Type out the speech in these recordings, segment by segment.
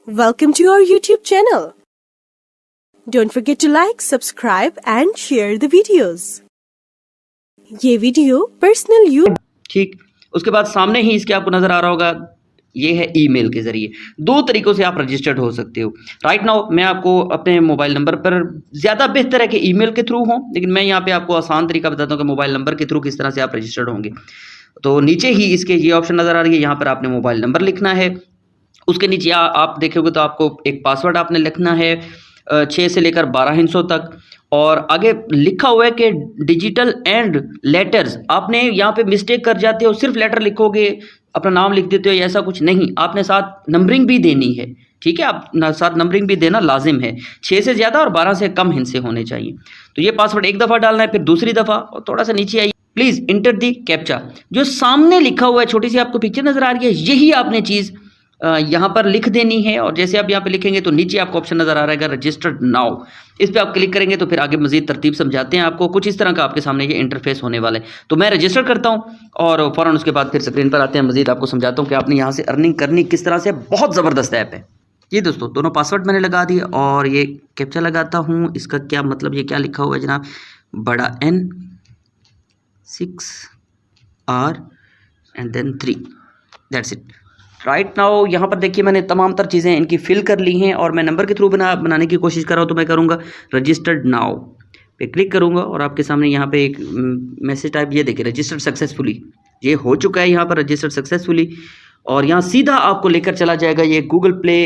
Welcome to our YouTube channel. Don't forget to like, subscribe and share the videos. ये video personal use ठीक। उसके बाद सामने ही इसके आपको नज़र आ रहा होगा, ये है ईमेल के ज़रिए। दो तरीक़ों से आप रजिस्टर्ड हो सकते हो। राइट नाउ मैं आपको अपने मोबाइल नंबर पर ज़्यादा बेहतर है कि ईमेल के थ्रू हो, लेकिन मैं यहाँ पे आपको आसान तरीका बताता हूँ कि मोबाइल नंबर के थ्रू किस तरह से आप रजिस्टर्ड होंगे। तो नीचे ही इसके ये ऑप्शन नज़र आ रही है, यहाँ पर आपने मोबाइल नंबर लिखना है। उसके नीचे आप देखोगे तो आपको एक पासवर्ड आपने लिखना है 6 से लेकर 12 हिंसों तक, और आगे लिखा हुआ है कि डिजिटल एंड लेटर्स। आपने यहाँ पे मिस्टेक कर जाते हो, सिर्फ लेटर लिखोगे, अपना नाम लिख देते हो, ऐसा कुछ नहीं। आपने साथ नंबरिंग भी देनी है, ठीक है। आप साथ नंबरिंग भी देना लाजिम है। 6 से ज़्यादा और 12 से कम हिंसे होने चाहिए। तो ये पासवर्ड एक दफ़ा डालना है, फिर दूसरी दफ़ा, और थोड़ा सा नीचे आइए, प्लीज़ इंटर दी कैप्चा। जो सामने लिखा हुआ है, छोटी सी आपको पिक्चर नज़र आ रही है, यही आपने चीज़ यहाँ पर लिख देनी है। और जैसे आप यहाँ पे लिखेंगे तो नीचे आपको ऑप्शन नज़र आ रहा है रजिस्टर्ड नाउ। इस पर आप क्लिक करेंगे तो फिर आगे मजीद तरतीब समझाते हैं आपको। कुछ इस तरह का आपके सामने ये इंटरफेस होने वाला है। तो मैं रजिस्टर करता हूँ और फ़ौरन उसके बाद फिर स्क्रीन पर आते हैं, मजीद आपको समझाता हूँ कि आपने यहाँ से अर्निंग करनी किस तरह से। बहुत ज़बरदस्त ऐप है ये दोस्तों। दोनों पासवर्ड मैंने लगा दिए और ये कैप्चा लगाता हूँ। इसका क्या मतलब, ये क्या लिखा हुआ है जनाब, बड़ा N 6R and then 3, that's it. Right now यहाँ पर देखिए मैंने तमाम तर चीज़ें इनकी फिल कर ली हैं और मैं नंबर के थ्रू बनाने की कोशिश कर रहा हूँ। तो मैं करूँगा रजिस्टर्ड नाउ पे क्लिक करूँगा और आपके सामने यहाँ पे एक मैसेज टाइप, ये देखिए रजिस्टर्ड सक्सेसफुली, ये हो चुका है यहाँ पर रजिस्टर्ड सक्सेसफुली। और यहाँ सीधा आपको लेकर चला जाएगा ये गूगल प्ले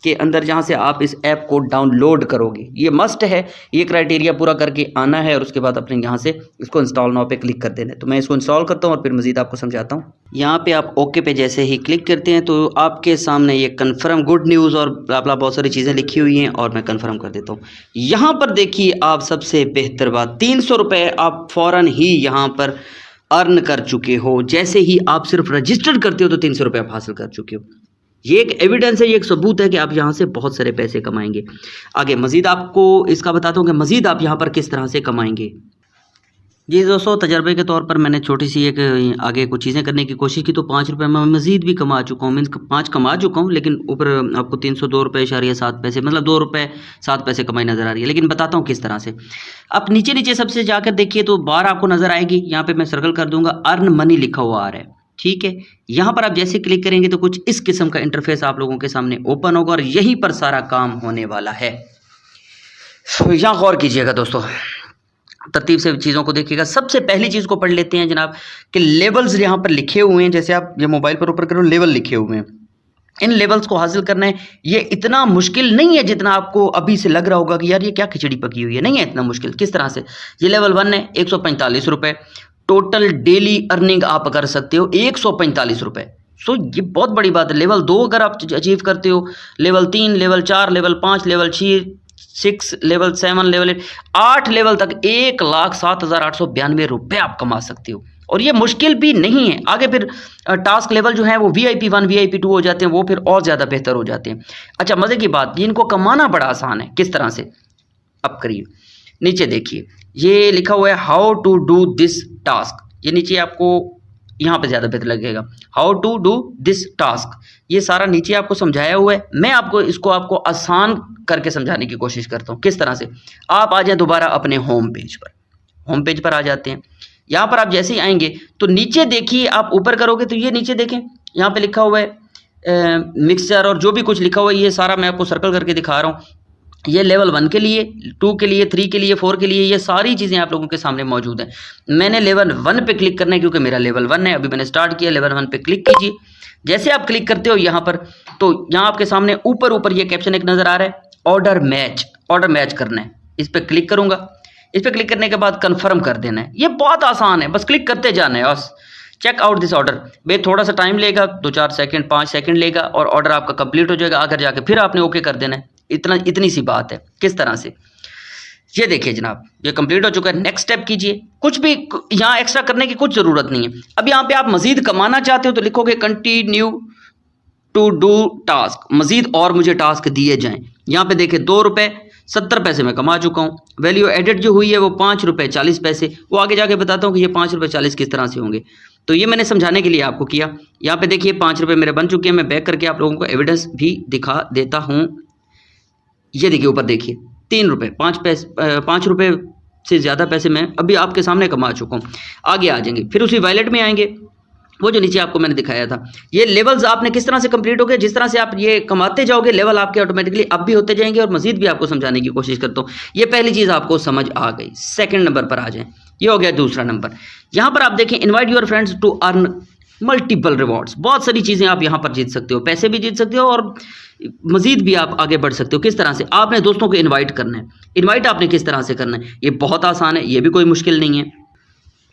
के अंदर, जहाँ से आप इस ऐप को डाउनलोड करोगे। ये मस्ट है, ये क्राइटेरिया पूरा करके आना है और उसके बाद अपने यहाँ से इसको इंस्टॉल नाउ पे क्लिक कर देना है। तो मैं इसको इंस्टॉल करता हूँ और फिर मज़ीद आपको समझाता हूँ। यहाँ पे आप ओके पे जैसे ही क्लिक करते हैं तो आपके सामने ये कन्फर्म गुड न्यूज़ और ब्ला बहुत सारी चीज़ें लिखी हुई हैं और मैं कन्फर्म कर देता हूँ। यहाँ पर देखिए आप सबसे बेहतर बात, 300 रुपये आप फ़ौरन ही यहाँ पर अर्न कर चुके हो। जैसे ही आप सिर्फ रजिस्टर्ड करते हो तो 300 रुपये आप हासिल कर चुके हो। ये एक एविडेंस है, ये एक सबूत है कि आप यहाँ से बहुत सारे पैसे कमाएंगे। आगे मज़ीद आपको इसका बताता हूँ कि मज़ीद आप यहाँ पर किस तरह से कमाएंगे। जी दोस्तों, तजर्बे के तौर पर मैंने छोटी सी एक आगे कुछ चीज़ें करने की कोशिश की तो 5 रुपये मैं मज़ीद भी कमा चुका हूँ। मीन्स 5 कमा चुका हूँ, लेकिन ऊपर आपको 302 रुपये इशारिया 7 पैसे, मतलब 2 रुपये 7 पैसे कमाई नज़र आ रही है। लेकिन बताता हूँ किस तरह से। आप नीचे नीचे सबसे जाकर देखिए तो बार आपको नज़र आएगी, यहाँ पर मैं सर्कल कर दूँगा, अर्न मनी लिखा हुआ आ रहा है, ठीक है। यहाँ पर आप जैसे क्लिक करेंगे तो कुछ इस किस्म का इंटरफेस आप लोगों के सामने ओपन होगा और यहीं पर सारा काम होने वाला है। यहाँ गौर कीजिएगा दोस्तों, तरतीब से चीज़ों को देखिएगा। सबसे पहली चीज़ को पढ़ लेते हैं जनाब कि लेवल्स यहाँ पर लिखे हुए हैं। जैसे आप ये मोबाइल पर ऊपर करो, लेवल लिखे हुए हैं। इन लेवल्स को हासिल करना है। ये इतना मुश्किल नहीं है जितना आपको अभी से लग रहा होगा कि यार ये क्या खिचड़ी पकी हुई है। नहीं है इतना मुश्किल। किस तरह से, ये लेवल 1 है, 145 रुपये टोटल डेली अर्निंग आप कर सकते हो, 145 रुपये। सो ये बहुत बड़ी बात है। लेवल 2 अगर आप अचीव करते हो, level 3, level 4, level 5, level 6, level 7, level 8 level तक 1,07,892 रुपये आप कमा सकते हो। और ये मुश्किल भी नहीं है। आगे फिर टास्क लेवल जो है वो VIP 1, VIP 2 हो जाते हैं, वो फिर और ज़्यादा बेहतर हो जाते हैं। अच्छा, मज़े की बात, इनको कमाना बड़ा आसान है। किस तरह से, अब करिए, नीचे देखिए ये लिखा हुआ है how to do this task. ये नीचे आपको यहाँ पे ज़्यादा बेहतर लगेगा, how to do this task. ये सारा नीचे आपको समझाया हुआ है। मैं आपको आसान करके समझाने की कोशिश करता हूँ। किस तरह से, आप आ जाएं दोबारा अपने होम पेज पर। होम पेज पर आ जाते हैं। यहाँ पर आप जैसे ही आएंगे तो नीचे देखिए, आप ऊपर करोगे तो ये नीचे देखें, यहाँ पे लिखा हुआ है मिक्सचर और जो भी कुछ लिखा हुआ है, ये सारा मैं आपको सर्कल करके दिखा रहा हूँ। ये लेवल 1 के लिए, 2 के लिए, 3 के लिए, 4 के लिए, ये सारी चीज़ें आप लोगों के सामने मौजूद हैं। मैंने लेवल 1 पे क्लिक करना है क्योंकि मेरा लेवल 1 है। अभी मैंने स्टार्ट किया, लेवल 1 पे क्लिक कीजिए। जैसे आप क्लिक करते हो यहाँ पर, तो यहाँ आपके सामने ऊपर ये कैप्शन एक नज़र आ रहा है, ऑर्डर मैच करना है। इस पर क्लिक करूँगा। इस पर क्लिक करने के बाद कन्फर्म कर देना है। ये बहुत आसान है, बस क्लिक करते जाना है। बस चेक आउट दिस ऑर्डर, भाई थोड़ा सा टाइम लेगा, 2-4 सेकंड 5 सेकंड लेगा और ऑर्डर आपका कंप्लीट हो जाएगा। आकर जाके फिर आपने ओके कर देना है। इतनी सी बात है। किस तरह से, ये देखिए जनाब, ये कंप्लीट हो चुका है। नेक्स्ट स्टेप कीजिए। कुछ भी यहाँ एक्स्ट्रा करने की कुछ ज़रूरत नहीं है। अब यहाँ पे आप मज़ीद कमाना चाहते हो तो लिखोगे कंटिन्यू टू डू टास्क, मज़ीद और मुझे टास्क दिए जाएँ। यहाँ पे देखिए 2 रुपये 70 पैसे मैं कमा चुका हूँ। वैल्यू एडिट जो हुई है वो 5 रुपये 40 पैसे। वो आगे जाके बताता हूँ कि ये 5 रुपये 40 किस तरह से होंगे। तो ये मैंने समझाने के लिए आपको किया। यहाँ पे देखिए 5 रुपये मेरे बन चुके हैं। मैं बैक करके आप लोगों को एविडेंस भी दिखा देता हूँ। ये देखिए ऊपर देखिए 3 रुपये 5 रुपये से ज़्यादा पैसे मैं अभी आपके सामने कमा चुका हूँ। आगे आ जाएंगे, फिर उसी वॉलेट में आएंगे, वो जो नीचे आपको मैंने दिखाया था। ये लेवल्स आपने किस तरह से कंप्लीट हो गए, जिस तरह से आप ये कमाते जाओगे लेवल आपके ऑटोमेटिकली अप भी होते जाएंगे। और मजीद भी आपको समझाने की कोशिश करता हूँ। ये पहली चीज़ आपको समझ आ गई। सेकंड नंबर पर आ जाएं, ये हो गया दूसरा नंबर। यहाँ पर आप देखें invite your friends to earn multiple rewards. बहुत सारी चीज़ें आप यहाँ पर जीत सकते हो, पैसे भी जीत सकते हो और मजीद भी आप आगे बढ़ सकते हो। किस तरह से? आपने दोस्तों को इन्वाइट करना है। इन्वाइट आपने किस तरह से करना है, ये बहुत आसान है, ये भी कोई मुश्किल नहीं है।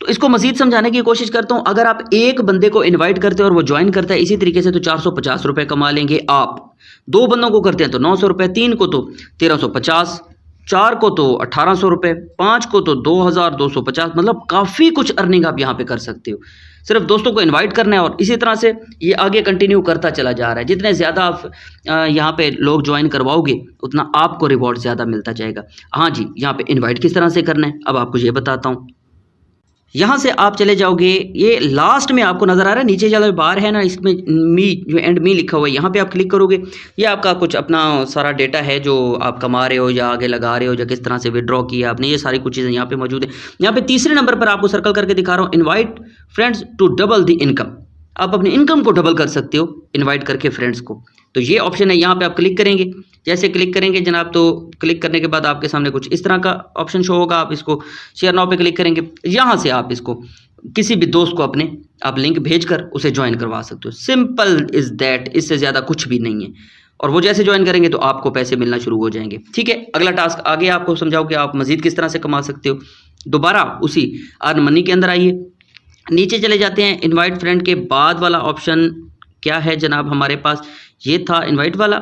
तो इसको मजीद समझाने की कोशिश करता हूँ। अगर आप एक बंदे को इनवाइट करते हो और वो ज्वाइन करता है इसी तरीके से, तो 450 रुपये कमा लेंगे आप। 2 बंदों को करते हैं तो 900 रुपये, 3 को तो 1350, 4 को तो 1800 रुपये, 5 को तो 2250। मतलब काफ़ी कुछ अर्निंग आप यहाँ पे कर सकते हो। सिर्फ दोस्तों को इनवाइट करना है और इसी तरह से ये आगे कंटिन्यू करता चला जा रहा है। जितने ज़्यादा आप यहाँ पे लोग ज्वाइन करवाओगे उतना आपको रिवॉर्ड ज़्यादा मिलता जाएगा। हाँ जी, यहाँ पे इनवाइट किस तरह से करना है अब आपको ये बताता हूँ। यहाँ से आप चले जाओगे, ये लास्ट में आपको नज़र आ रहा है नीचे वाला बार है ना, इसमें मी जो एंड मी लिखा हुआ है, यहाँ पे आप क्लिक करोगे। ये आपका कुछ अपना सारा डेटा है जो आप कमा रहे हो या आगे लगा रहे हो या किस तरह से विड्रॉ किया आपने, ये सारी कुछ चीज़ें यहाँ पे मौजूद है। यहाँ पे तीसरे नंबर पर आपको सर्कल करके दिखा रहा हूँ, invite friends to double the income. आप अपनी इनकम को डबल कर सकते हो इन्वाइट करके फ्रेंड्स को। तो ये ऑप्शन है, यहाँ पे आप क्लिक करेंगे। जैसे क्लिक करेंगे जनाब, तो क्लिक करने के बाद आपके सामने कुछ इस तरह का ऑप्शन शो होगा। आप इसको शेयर नाउ पे क्लिक करेंगे। यहाँ से आप इसको किसी भी दोस्त को अपने आप लिंक भेजकर उसे ज्वाइन करवा सकते हो। सिंपल इज दैट, इससे ज़्यादा कुछ भी नहीं है। और वो जैसे ज्वाइन करेंगे तो आपको पैसे मिलना शुरू हो जाएंगे। ठीक है, अगला टास्क आगे आपको समझाओ कि आप मजीद किस तरह से कमा सकते हो। दोबारा उसी अर्न मनी के अंदर आइए, नीचे चले जाते हैं। इनवाइट फ्रेंड के बाद वाला ऑप्शन क्या है जनाब हमारे पास, ये था इनवाइट वाला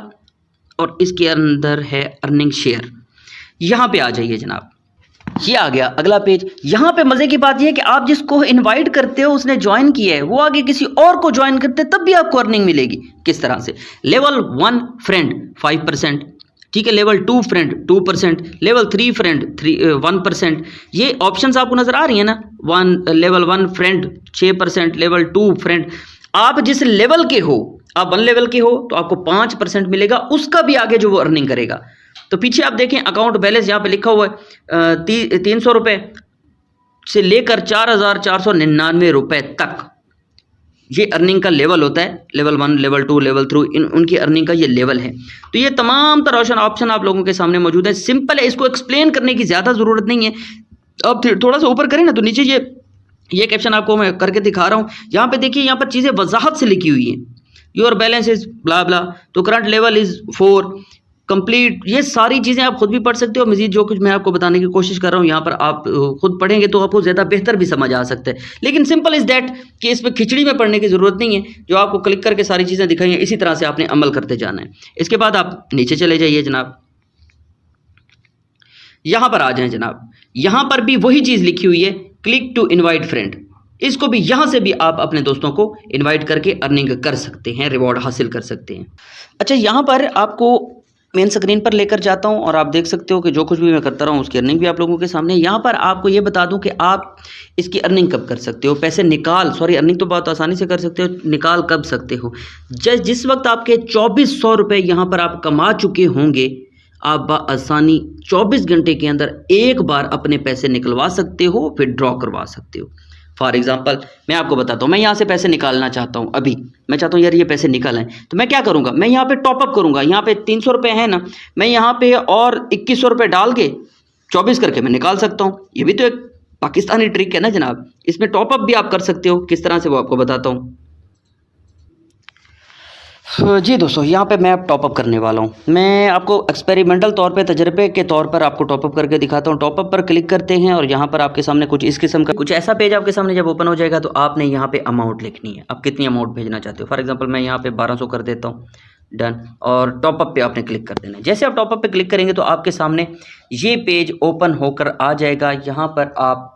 और इसके अंदर है अर्निंग शेयर। यहाँ पे आ जाइए जनाब, ये आ गया अगला पेज। यहाँ पे मजे की बात ये है कि आप जिसको इनवाइट करते हो उसने ज्वाइन किया है, वो आगे किसी और को ज्वाइन करते तब भी आपको अर्निंग मिलेगी। किस तरह से? लेवल 1 फ्रेंड 5%, ठीक है, लेवल 2 फ्रेंड 2%, लेवल 3 फ्रेंड 1%। ये ऑप्शंस आपको नजर आ रही है ना। Level 1 friend 6%, level 2 friend. आप जिस लेवल के हो, आप 1 लेवल के हो तो आपको 5% मिलेगा, उसका भी आगे जो वो अर्निंग करेगा। तो पीछे आप देखें अकाउंट बैलेंस यहाँ पे लिखा हुआ है 300 रुपये से लेकर 4499 रुपये तक ये अर्निंग का लेवल होता है। लेवल 1, लेवल 2, लेवल 3 उनकी अर्निंग का ये लेवल है। तो ये तमाम तरह ऑप्शन आप लोगों के सामने मौजूद है। सिंपल है, इसको एक्सप्लेन करने की ज़्यादा ज़रूरत नहीं है। अब थोड़ा सा ऊपर करें ना तो नीचे ये कैप्शन आपको मैं करके दिखा रहा हूँ। यहाँ पे देखिए, यहाँ पर चीज़ें वजाहत से लिखी हुई हैं। योर बैलेंस इज ब्ला ब्ला, तो करंट लेवल इज 4 कंप्लीट। ये सारी चीज़ें आप खुद भी पढ़ सकते हो। मजीद जो कुछ मैं आपको बताने की कोशिश कर रहा हूँ यहाँ पर आप खुद पढ़ेंगे तो आपको ज़्यादा बेहतर भी समझ आ सकता है। लेकिन सिंपल इज़ दैट कि इस पर खिचड़ी में पढ़ने की ज़रूरत नहीं है। जो आपको क्लिक करके सारी चीज़ें दिखाई हैं इसी तरह से आपने अमल करते जाना है। इसके बाद आप नीचे चले जाइए जनाब, यहाँ पर आ जाएं जनाब। यहाँ पर भी वही चीज़ लिखी हुई है, क्लिक टू इन्वाइट फ्रेंड। इसको भी यहाँ से भी आप अपने दोस्तों को इनवाइट करके अर्निंग कर सकते हैं, रिवॉर्ड हासिल कर सकते हैं। अच्छा, यहाँ पर आपको मेन स्क्रीन पर लेकर जाता हूँ और आप देख सकते हो कि जो कुछ भी मैं करता रहा हूँ उसकी अर्निंग भी आप लोगों के सामने। यहाँ पर आपको ये बता दूँ कि आप इसकी अर्निंग कब कर सकते हो, पैसे अर्निंग तो बहुत आसानी से कर सकते हो, निकाल कब सकते हो। जिस वक्त आपके 2400 रुपये यहाँ पर आप कमा चुके होंगे, आप बआसानी 24 घंटे के अंदर एक बार अपने पैसे निकलवा सकते हो, फिर ड्रॉ करवा सकते हो। फॉर एग्जाम्पल मैं आपको बताता हूँ, मैं यहाँ से पैसे निकालना चाहता हूँ। अभी मैं चाहता हूँ यार ये पैसे निकल आए, तो मैं क्या करूँगा, मैं यहाँ पे टॉपअप करूँगा। यहाँ पे 300 रुपये है ना, मैं यहाँ पे और 2100 रुपये डाल के 24 करके मैं निकाल सकता हूँ। ये भी तो एक पाकिस्तानी ट्रिक है ना जनाब। इसमें टॉपअप भी आप कर सकते हो, किस तरह से वो आपको बताता हूँ। जी दोस्तों, यहाँ पे मैं अब टॉपअप करने वाला हूँ। मैं आपको एक्सपेरिमेंटल तौर पे, तजर्बे के तौर पर आपको टॉपअप करके दिखाता हूँ। टॉपअप पर क्लिक करते हैं और यहाँ पर आपके सामने कुछ इस किस्म का कुछ ऐसा पेज आपके सामने जब ओपन हो जाएगा तो आपने यहाँ पे अमाउंट लिखनी है। आप कितनी अमाउंट भेजना चाहते हो। फॉर एग्जाम्पल मैं यहाँ पे 1200 कर देता हूँ, डन। और टॉपअप पे आपने क्लिक कर देना है। जैसे आप टॉपअप पे क्लिक करेंगे तो आपके सामने ये पेज ओपन होकर आ जाएगा। यहाँ पर आप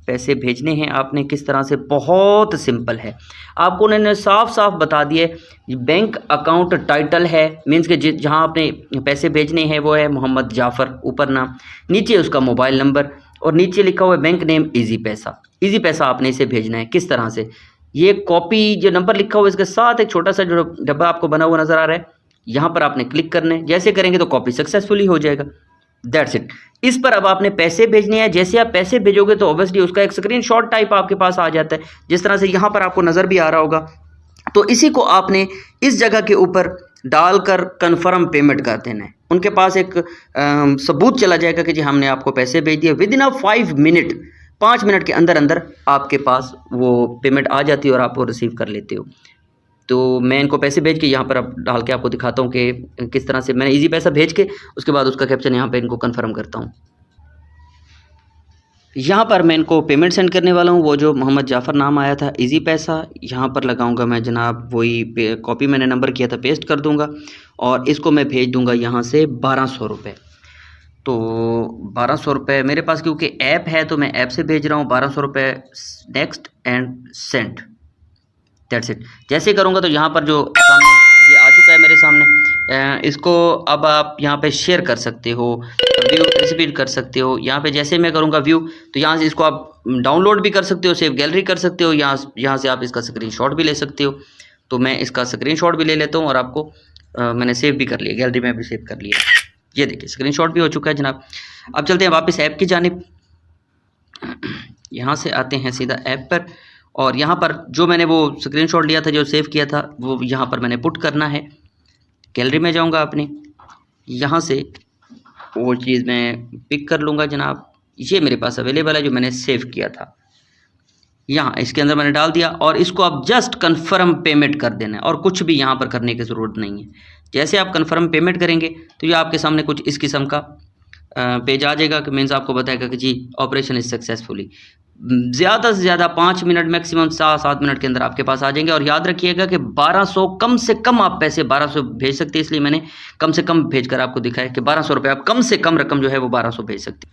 पैसे भेजने हैं आपने किस तरह से, बहुत सिंपल है। आपको उन्होंने साफ साफ बता दिए। बैंक अकाउंट टाइटल है, मीन्स के जहां आपने पैसे भेजने हैं वो है मोहम्मद जाफ़र, ऊपर नाम, नीचे उसका मोबाइल नंबर और नीचे लिखा हुआ है बैंक नेम इजी पैसा। इजी पैसा आपने इसे भेजना है। किस तरह से, ये कॉपी जो नंबर लिखा हुआ है इसके साथ एक छोटा सा जो डब्बा आपको बना हुआ नजर आ रहा है, यहाँ पर आपने क्लिक करना है। जैसे करेंगे तो कॉपी सक्सेसफुली हो जाएगा। That's it. इस पर अब आपने पैसे भेजने हैं। जैसे आप पैसे भेजोगे तो ऑब्वियसली उसका एक स्क्रीनशॉट टाइप आपके पास आ जाता है, जिस तरह से यहाँ पर आपको नज़र भी आ रहा होगा। तो इसी को आपने इस जगह के ऊपर डालकर कन्फर्म पेमेंट कर देना है। उनके पास एक सबूत चला जाएगा कि जी हमने आपको पैसे भेज दिए। विद इन 5 मिनट के अंदर अंदर आपके पास वो पेमेंट आ जाती है और आप वो रिसीव कर लेते हो। तो मैं इनको पैसे भेज के यहाँ पर अब डाल के आपको दिखाता हूँ कि किस तरह से मैंने इजी पैसा भेज के उसके बाद उसका कैप्शन यहाँ पे इनको कंफर्म करता हूँ। यहाँ पर मैं इनको पेमेंट सेंड करने वाला हूँ। वो जो मोहम्मद जाफ़र नाम आया था इजी पैसा, यहाँ पर लगाऊंगा मैं जनाब वही कॉपी मैंने नंबर किया था पेस्ट कर दूंगा और इसको मैं भेज दूंगा यहाँ से 1200 रुपये। तो 1200 रुपये मेरे पास क्योंकि ऐप है तो मैं ऐप से भेज रहा हूँ 1200 रुपये। Next and send, that's it. जैसे करूँगा तो यहाँ पर जो सामने ये आ चुका है मेरे सामने। इसको अब आप यहाँ पे शेयर कर सकते हो, व्यू रिपीट कर सकते हो। यहाँ पे जैसे मैं करूँगा व्यू, तो यहाँ से इसको आप डाउनलोड भी कर सकते हो, सेव गैलरी कर सकते हो। यहाँ से आप इसका स्क्रीनशॉट भी ले सकते हो। तो मैं इसका स्क्रीनशॉट भी ले लेता हूँ और आपको मैंने सेव भी कर लिया, गैलरी में भी सेव कर लिया। ये देखिए स्क्रीनशॉट भी हो चुका है जनाब। अब चलते हैं वापस ऐप की जानिब। यहाँ से आते हैं सीधा ऐप पर और यहाँ पर जो मैंने वो स्क्रीनशॉट लिया था जो सेव किया था वो यहाँ पर मैंने पुट करना है। गैलरी में जाऊँगा अपने, यहाँ से वो चीज़ मैं पिक कर लूँगा जनाब। ये मेरे पास अवेलेबल है जो मैंने सेव किया था। यहाँ इसके अंदर मैंने डाल दिया और इसको आप जस्ट कन्फर्म पेमेंट कर देना है और कुछ भी यहाँ पर करने की ज़रूरत नहीं है। जैसे आप कन्फर्म पेमेंट करेंगे तो ये आपके सामने कुछ इस किस्म का पेज आ जाएगा कि मीन्स आपको बताएगा कि जी ऑपरेशन इज सक्सेसफुली। ज़्यादा से ज़्यादा 5 मिनट, मैक्सिमम 7 मिनट के अंदर आपके पास आ जाएंगे। और याद रखिएगा कि 1200 कम से कम आप पैसे 1200 भेज सकते हैं, इसलिए मैंने कम से कम भेज कर आपको दिखाया कि 1200 रुपये आप कम से कम रकम जो है वो 1200 भेज सकते हैं।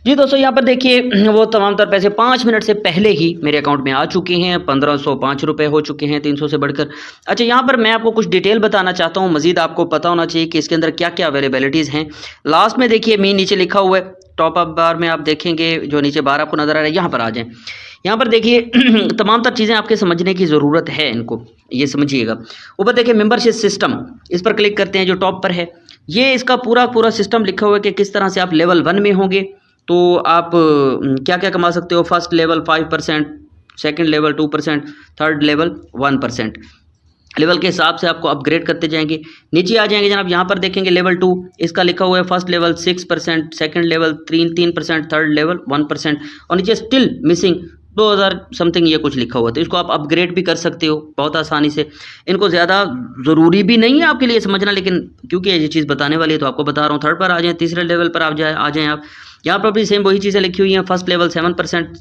जी दोस्तों, यहाँ पर देखिए वो तमाम तर पैसे 5 मिनट से पहले ही मेरे अकाउंट में आ चुके हैं। 1505 रुपये हो चुके हैं 300 से बढ़कर। अच्छा, यहाँ पर मैं आपको कुछ डिटेल बताना चाहता हूँ। मजीद आपको पता होना चाहिए कि इसके अंदर क्या क्या अवेलेबिलिटीज़ हैं। लास्ट में देखिए मी नीचे लिखा हुआ है, टॉप अप बार में आप देखेंगे जो नीचे बार आपको नज़र आ रहा है, यहाँ पर आ जाएँ। यहाँ पर देखिए तमाम तर चीज़ें आपके समझने की ज़रूरत है, इनको ये समझिएगा। ऊपर देखिए मेंबरशिप सिस्टम, इस पर क्लिक करते हैं जो टॉप पर है। ये इसका पूरा सिस्टम लिखा हुआ है कि किस तरह से आप लेवल 1 में होंगे तो आप क्या क्या कमा सकते हो। First level 5%, second level 2%, third level 1%। Level के हिसाब से आपको अपग्रेड करते जाएंगे। नीचे आ जाएंगे जनाब, यहाँ पर देखेंगे लेवल 2, इसका लिखा हुआ है first level 6%, second level 3%, third level 1% और नीचे स्टिल मिसिंग 2000 समथिंग ये कुछ लिखा हुआ है। तो इसको आप अपग्रेड भी कर सकते हो बहुत आसानी से। इनको ज़्यादा ज़रूरी भी नहीं है आपके लिए समझना, लेकिन क्योंकि ये चीज़ बताने वाली है तो आपको बता रहा हूँ। थर्ड पर आ जाएँ, तीसरे लेवल पर आप आ जाएँ आप। यहाँ पर भी सेम वही चीज़ें लिखी हुई हैं। फर्स्ट लेवल 7%,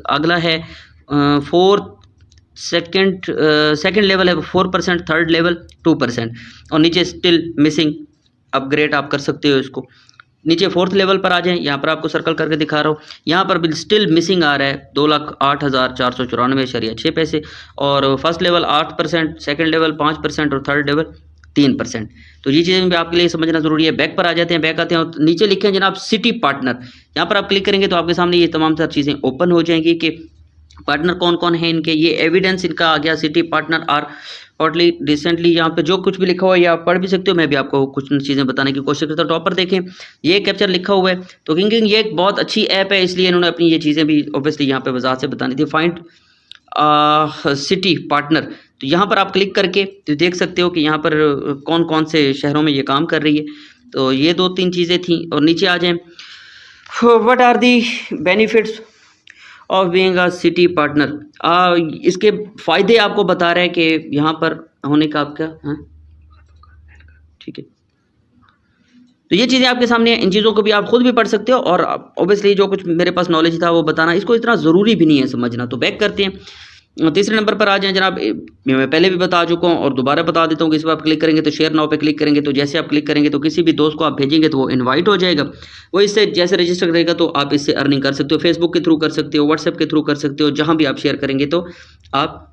अगला है सेकंड लेवल है 4%, थर्ड लेवल 2% और नीचे स्टिल मिसिंग अपग्रेड आप कर सकते हो इसको। नीचे फोर्थ लेवल पर आ जाएं, यहाँ पर आपको सर्कल करके दिखा रहा हूँ। यहाँ पर भी स्टिल मिसिंग आ रहा है 2,08,494.06 और फर्स्ट लेवल 8%, सेकंड लेवल 5% और थर्ड लेवल 3%। तो ये चीज़ें भी आपके लिए समझना ज़रूरी है। बैक पर आ जाते हैं, बैक आते हैं और नीचे लिखे हैं जनाब सिटी पार्टनर। यहाँ पर आप क्लिक करेंगे तो आपके सामने ये तमाम सारी चीज़ें ओपन हो जाएंगी कि पार्टनर कौन कौन है इनके। ये एविडेंस इनका आ गया, city partner are hotly recently. यहाँ पे जो कुछ भी लिखा हुआ है ये आप पढ़ भी सकते हो, मैं भी आपको कुछ चीज़ें बताने की कोशिश करता हूँ। टॉप पर देखें ये कैप्चर लिखा हुआ है। तो किंग ये एक बहुत अच्छी ऐप है, इसलिए इन्होंने अपनी ये चीज़ें भी ऑब्वियसली यहाँ पे वजाहत से बतानी थी। फाइंड सिटी पार्टनर, तो यहाँ पर आप क्लिक करके तो देख सकते हो कि यहाँ पर कौन कौन से शहरों में ये काम कर रही है। तो ये 2-3 चीज़ें थी। और नीचे आ जाएँ, what are the benefits of being a city partner. इसके फ़ायदे आपको बता रहे हैं कि यहाँ पर होने का आपका, हाँ ठीक है। तो ये चीज़ें आपके सामने हैं, इन चीज़ों को भी आप खुद भी पढ़ सकते हो और ऑब्वियसली जो कुछ मेरे पास नॉलेज था वो बताना, इसको इतना ज़रूरी भी नहीं है समझना। तो बैक करते हैं, तीसरे नंबर पर आ जाएं जनाब। मैं पहले भी बता चुका हूँ और दोबारा बता देता हूँ कि इस पर आप क्लिक करेंगे तो शेयर नाउ पे क्लिक करेंगे तो जैसे आप क्लिक करेंगे तो किसी भी दोस्त को आप भेजेंगे तो वो इनवाइट हो जाएगा। वो इससे जैसे रजिस्टर करेगा तो आप इससे अर्निंग कर सकते हो। फेसबुक के थ्रू कर सकते हो, व्हाट्सएप के थ्रू कर सकते हो, जहाँ भी आप शेयर करेंगे तो आप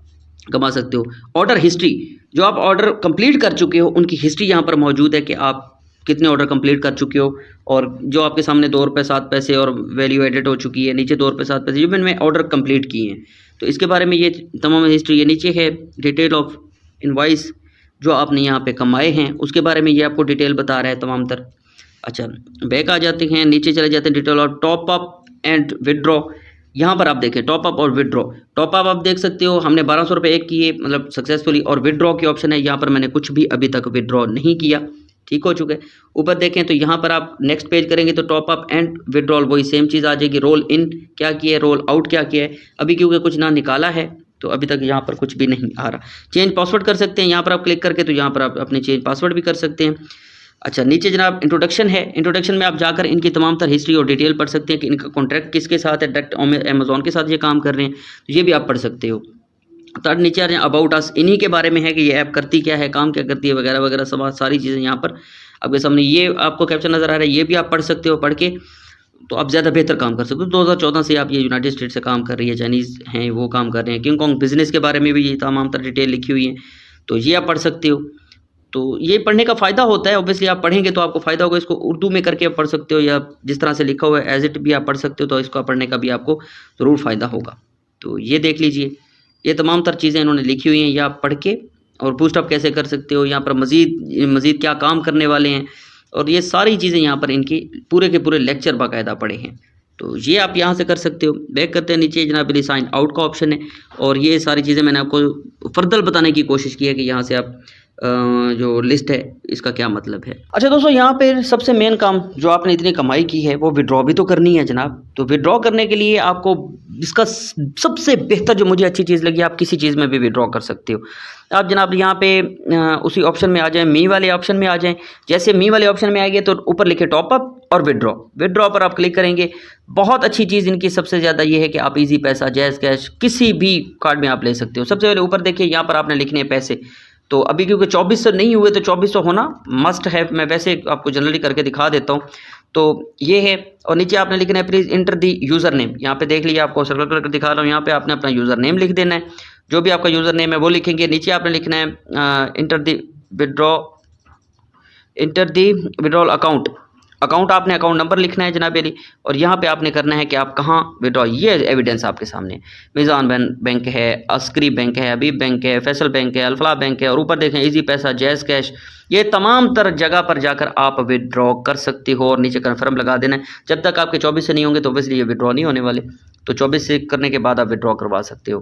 कमा सकते हो। ऑर्डर हिस्ट्री, जो आप ऑर्डर कंप्लीट कर चुके हो उनकी हिस्ट्री यहाँ पर मौजूद है कि आप कितने ऑर्डर कंप्लीट कर चुके हो, और जो आपके सामने 2 रुपये 7 पैसे और वैल्यू एडेड हो चुकी है, नीचे 2 रुपये 7 पैसे जो मैंने ऑर्डर कंप्लीट किए हैं। तो इसके बारे में ये तमाम हिस्ट्री, ये नीचे है डिटेल ऑफ इनवॉइस जो आपने यहाँ पे कमाए हैं, उसके बारे में ये आपको डिटेल बता रहा है तमाम तर। अच्छा, बैक आ जाते हैं, नीचे चले जाते हैं, detail of top up and withdraw. यहाँ पर आप देखें टॉप अप और विदड्रॉ। टॉप अप आप देख सकते हो हमने 1200 रुपये एक किए मतलब सक्सेसफुली, और विदड्रॉ की ऑप्शन है, यहाँ पर मैंने कुछ भी अभी तक विदड्रॉ नहीं किया, ठीक हो चुके। ऊपर देखें तो यहाँ पर आप नेक्स्ट पेज करेंगे तो टॉप अप एंड विदड्रॉल वही सेम चीज़ आ जाएगी। रोल इन क्या किया है, रोल आउट क्या किया है, अभी क्योंकि कुछ ना निकाला है तो अभी तक यहाँ पर कुछ भी नहीं आ रहा। चेंज पासवर्ड कर सकते हैं यहाँ पर आप क्लिक करके, तो यहाँ पर आप अपने चेंज पासवर्ड भी कर सकते हैं। अच्छा, नीचे जनाब इंट्रोडक्शन है, इंट्रोडक्शन में आप जाकर इनकी तमाम तर हिस्ट्री और डिटेल पढ़ सकते हैं कि इनका कॉन्ट्रैक्ट किसके साथ है, डायरेक्ट अमेजोन के साथ ये काम कर रहे हैं, तो ये भी आप पढ़ सकते हो। थर्ड नीचे आ रहे हैं अबाउट अस, इन्हीं के बारे में है कि ये ऐप करती क्या है, काम क्या करती है वगैरह वगैरह सब सारी चीज़ें यहाँ पर आपके सामने। ये आपको कैप्शन नज़र आ रहा है, ये भी आप पढ़ सकते हो। पढ़ के तो आप ज़्यादा बेहतर काम कर सकते हो। 2014 से आप ये यूनाइटेड स्टेट से काम कर रही है, चाइनीज़ हैं वो काम कर रहे हैं। किंग कॉन्ग बिजनेस के बारे में भी ये तमाम तर डिटेल लिखी हुई है, तो ये आप पढ़ सकते हो। तो ये पढ़ने का फ़ायदा होता है, ऑब्वियसली आप पढ़ेंगे तो आपको फ़ायदा होगा। इसको उर्दू में करके आप पढ़ सकते हो, या जिस तरह से लिखा हुआ है एज इट भी आप पढ़ सकते हो, तो इसको पढ़ने का भी आपको ज़रूर फ़ायदा होगा। तो ये देख लीजिए, ये तमाम तर चीज़ें इन्होंने लिखी हुई हैं, ये आप पढ़ के और बूस्ट अप कैसे कर सकते हो, यहाँ पर मज़ीद क्या काम करने वाले हैं, और ये सारी चीज़ें यहाँ पर इनकी पूरे के पूरे लेक्चर बाकायदा पढ़े हैं। तो ये आप यहाँ से कर सकते हो। बैक करते हैं, नीचे जनाब साइन आउट का ऑप्शन है, और ये सारी चीज़ें मैंने आपको फर्दर बताने की कोशिश की है कि यहाँ से आप जो लिस्ट है इसका क्या मतलब है। अच्छा दोस्तों, यहाँ पे सबसे मेन काम जो आपने इतनी कमाई की है वो विड्रॉ भी तो करनी है जनाब। तो विड्रॉ करने के लिए आपको इसका सबसे बेहतर जो मुझे अच्छी चीज़ लगी, आप किसी चीज़ में भी विड्रॉ कर सकते हो। आप जनाब यहाँ पे उसी ऑप्शन में आ जाएं, मी वाले ऑप्शन में आ जाएं। जैसे मी वाले ऑप्शन में आएंगे तो ऊपर लिखे टॉप अप और विड्रॉ, विड्रॉ पर आप क्लिक करेंगे। बहुत अच्छी चीज़ इनकी सबसे ज़्यादा ये है कि आप इजी पैसा, जैज़ कैश किसी भी कार्ड में आप ले सकते हो। सबसे पहले ऊपर देखिए, यहाँ पर आपने लिखने हैं पैसे। तो अभी क्योंकि 2400 नहीं हुए तो 2400 होना मस्ट है, मैं वैसे आपको जनरली करके दिखा देता हूँ। तो ये है, और नीचे आपने लिखना है please inter the user name. यहाँ पे देख लीजिए, आपको सर्कल करके दिखा रहा हूँ, यहाँ पे आपने अपना यूज़र नेम लिख देना है, जो भी आपका यूज़र नेम है वो लिखेंगे। नीचे आपने लिखना है इंटर दी विड्रॉल अकाउंट आपने अकाउंट नंबर लिखना है जनाब अली, और यहाँ पे आपने करना है कि आप कहाँ विड्रॉ, ये एविडेंस आपके सामने मिज़ान बैंक है, अस्करी बैंक है, हबीब बैंक है, फैसल बैंक है, अल्फला बैंक है, और ऊपर देखें इजी पैसा, जैज़ कैश, ये तमाम तर जगह पर जाकर आप विड्रॉ कर सकते हो। और नीचे कन्फर्म लगा देना है। जब तक आपके 24 से नहीं होंगे तो ऑब्वियसली ये विड्रॉ नहीं होने वाले, तो 24 से करने के बाद आप विड्रॉ करवा सकते हो।